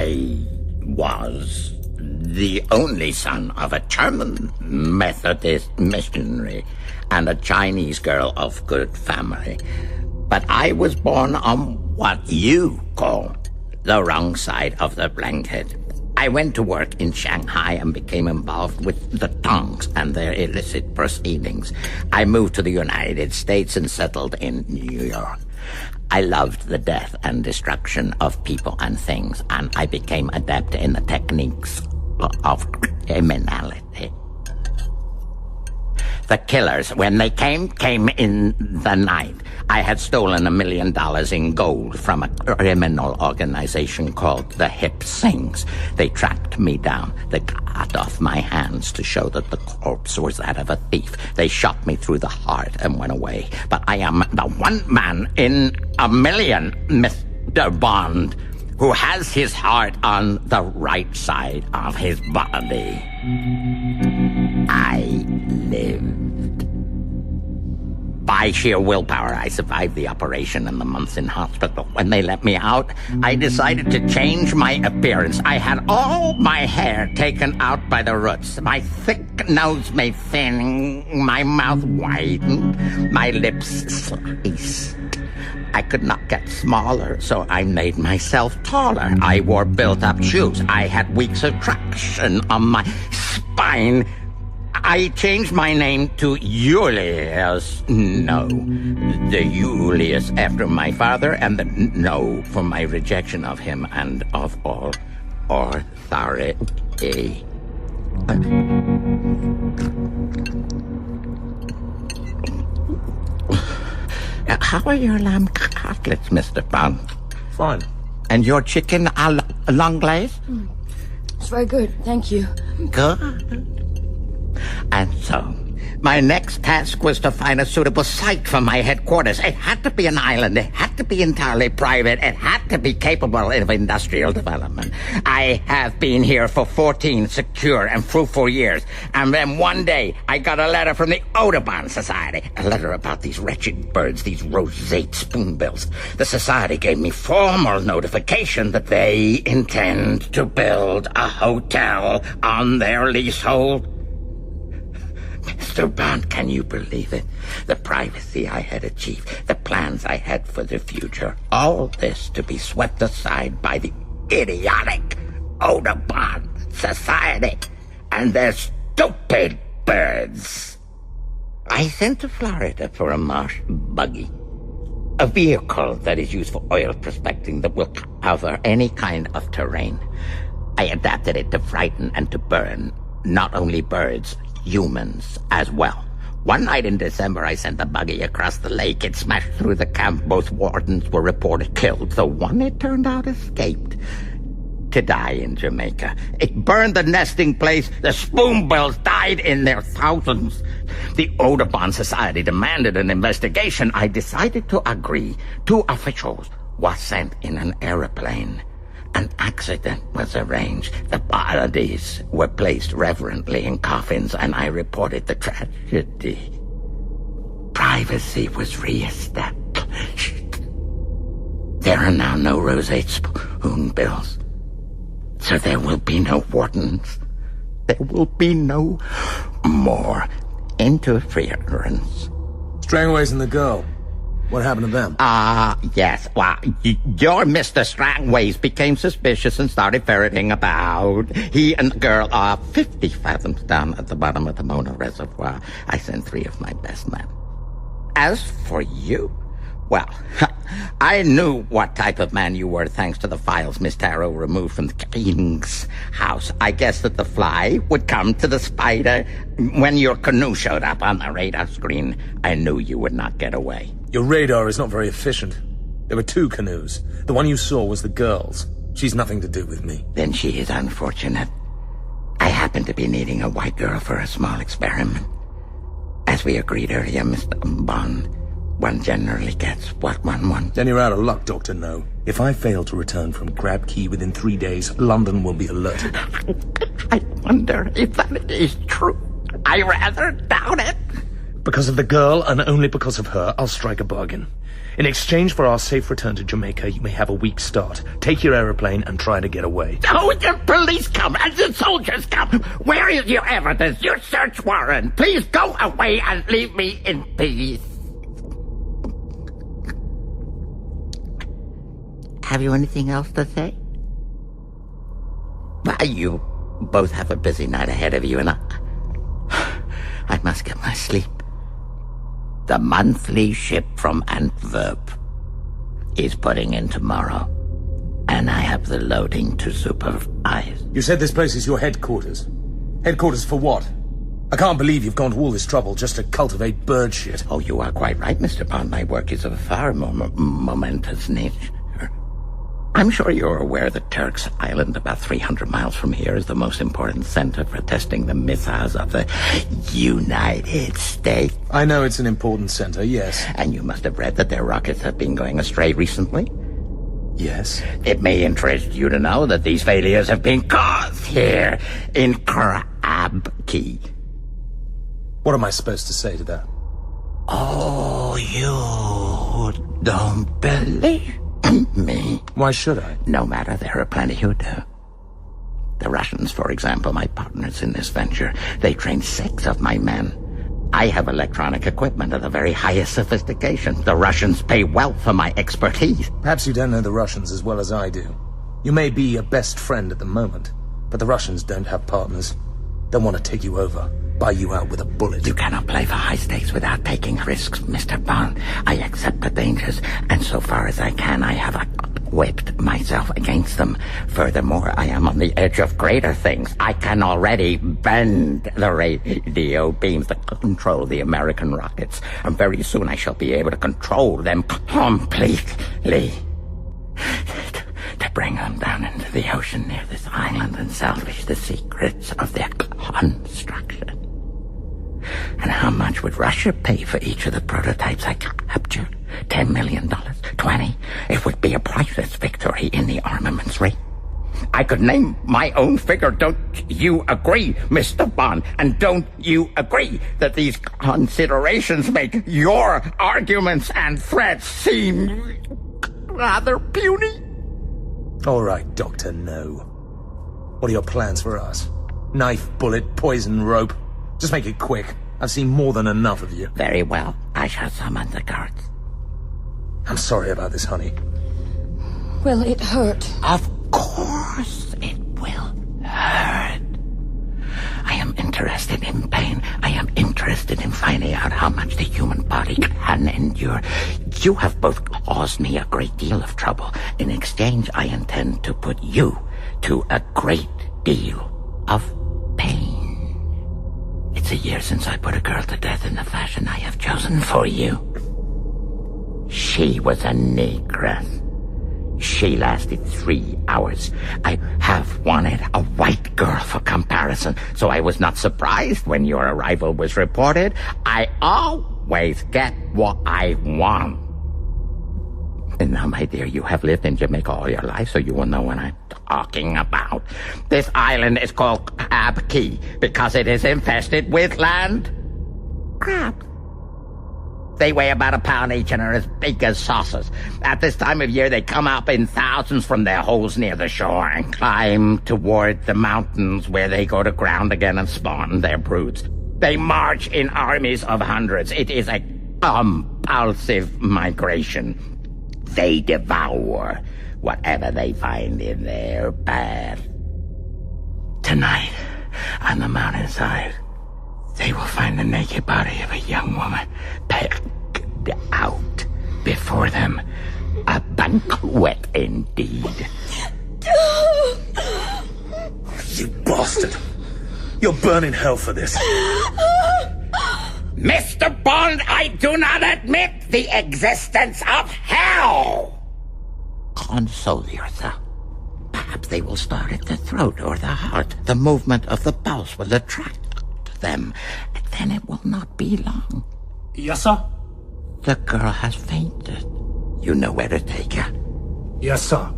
I was the only son of a German Methodist missionary and a Chinese girl of good family. But I was born on what you call the wrong side of the blanket. I went to work in Shanghai and became involved with the Tongs and their illicit proceedings. I moved to the United States and settled in New York. I loved the death and destruction of people and things, and I became adept in the techniques of criminality. The killers, when they came in the night. I had stolen $1 million in gold from a criminal organization called the Hip Sings. They tracked me down. They cut off my hands to show that the corpse was that of a thief. They shot me through the heart and went away. But I am the one man in a million, Mr. Bond, who has his heart on the right side of his body. I lived. By sheer willpower, I survived the operation and the months in hospital. When they let me out, I decided to change my appearance. I had all my hair taken out by the roots. My thick nose made thin, my mouth widened, my lips sliced. I could not get smaller, so I made myself taller. I wore built-up shoes. I had weeks of traction on my spine. I changed my name to Julius No. The Julius after my father, and the No for my rejection of him and of all authority. How are your lamb cutlets, Mr. Bond? Fine. And your chicken a l'anglaise? It's very good, thank you. Good. And so, my next task was to find a suitable site for my headquarters. It had to be an island. It had to be entirely private. It had to be capable of industrial development. I have been here for 14 secure and fruitful years. And then one day, I got a letter from the Audubon Society. A letter about these wretched birds, these roseate spoonbills. The Society gave me formal notification that they intend to build a hotel on their leasehold. Mr. Bond, can you believe it? The privacy I had achieved, the plans I had for the future, all this to be swept aside by the idiotic Audubon Society and their stupid birds. I sent to Florida for a marsh buggy, a vehicle that is used for oil prospecting that will cover any kind of terrain. I adapted it to frighten and to burn not only birds, humans as well. One night in December, I sent the buggy across the lake. It smashed through the camp. Both wardens were reported killed. The one, it turned out, escaped to die in Jamaica. It burned the nesting place. The spoonbills died in their thousands. The Audubon Society demanded an investigation. I decided to agree. 2 officials were sent in an aeroplane. An accident was arranged. The bodies were placed reverently in coffins, and I reported the tragedy. Privacy was re-established. There are now no roseate spoonbills, so there will be no wardens. There will be no more interference. Strangways and the girl. What happened to them? Yes. Well, your Mr. Strangways became suspicious and started ferreting about. He and the girl are 50 fathoms down at the bottom of the Mona Reservoir. I sent 3 of my best men. As for you, well, I knew what type of man you were thanks to the files Miss Tarot removed from the king's house. I guessed that the fly would come to the spider. When your canoe showed up on the radar screen, I knew you would not get away. Your radar is not very efficient. There were 2 canoes. The one you saw was the girl's. She's nothing to do with me. Then she is unfortunate. I happen to be needing a white girl for a small experiment. As we agreed earlier, Mr. Bond, one generally gets what one wants. Then you're out of luck, Dr. No. If I fail to return from Crab Key within 3 days, London will be alerted. I wonder if that is true. I rather doubt it. Because of the girl, and only because of her, I'll strike a bargain. In exchange for our safe return to Jamaica, you may have a week's start. Take your aeroplane and try to get away. Oh, the police come and the soldiers come. Where is your evidence, your search warrant? Please go away and leave me in peace. Have you anything else to say? Why, you both have a busy night ahead of you, and I must get my sleep. The monthly ship from Antwerp is putting in tomorrow, and I have the loading to supervise. You said this place is your headquarters. Headquarters for what? I can't believe you've gone to all this trouble just to cultivate bird shit. Oh, you are quite right, Mr. Bond. My work is of a far more momentous nature. I'm sure you're aware that Turk's Island, about 300 miles from here, is the most important center for testing the missiles of the United States. I know it's an important center, yes. And you must have read that their rockets have been going astray recently? Yes. It may interest you to know that these failures have been caused here in Crab Key. What am I supposed to say to that? Oh, you don't believe me? Why should I? No matter, there are plenty who do. The Russians, for example, my partners in this venture, they trained 6 of my men. I have electronic equipment of the very highest sophistication. The Russians pay well for my expertise. Perhaps you don't know the Russians as well as I do. You may be a best friend at the moment, but the Russians don't have partners. They want to take you over, buy you out with a bullet. You cannot play for high stakes without taking risks, Mr. Bond. I accept the dangers, and so far as I can, I have equipped myself against them. Furthermore, I am on the edge of greater things. I can already bend the radio beams that control the American rockets, and very soon I shall be able to control them completely. To bring them down into the ocean near this island and salvage the secrets of their construction. And how much would Russia pay for each of the prototypes I captured? $10 million? 20? It would be a priceless victory in the armaments race. I could name my own figure. Don't you agree, Mr. Bond? And don't you agree that these considerations make your arguments and threats seem rather puny? All right, Dr. No. What are your plans for us? Knife, bullet, poison, rope? Just make it quick. I've seen more than enough of you. Very well. I shall summon the guards. I'm sorry about this, honey. Well, it hurt. Of course it will hurt. I am interested in pain. I am interested in finding out how much the human body can endure. You have both caused me a great deal of trouble. In exchange, I intend to put you to a great deal of pain. It's a year since I put a girl to death in the fashion I have chosen for you. She was a negress. She lasted 3 hours. I have wanted a white girl for comparison, so I was not surprised when your arrival was reported. I always get what I want. And now, my dear, you have lived in Jamaica all your life, so you will know what I'm talking about. This island is called Crab Key because it is infested with land crabs. They weigh about a pound each and are as big as saucers. At this time of year, they come up in thousands from their holes near the shore and climb toward the mountains where they go to ground again and spawn their broods. They march in armies of hundreds. It is a compulsive migration. They devour whatever they find in their path. Tonight, on the mountainside, they will find the naked body of a young woman pegged out before them. A banquet indeed. You bastard! You'll burn in hell for this. Mr. Bond, I do not admit the existence of hell! Console yourself. Perhaps they will start at the throat or the heart. The movement of the pulse will attract them. Then it will not be long. Yes, sir? The girl has fainted. You know where to take her. Yes, sir.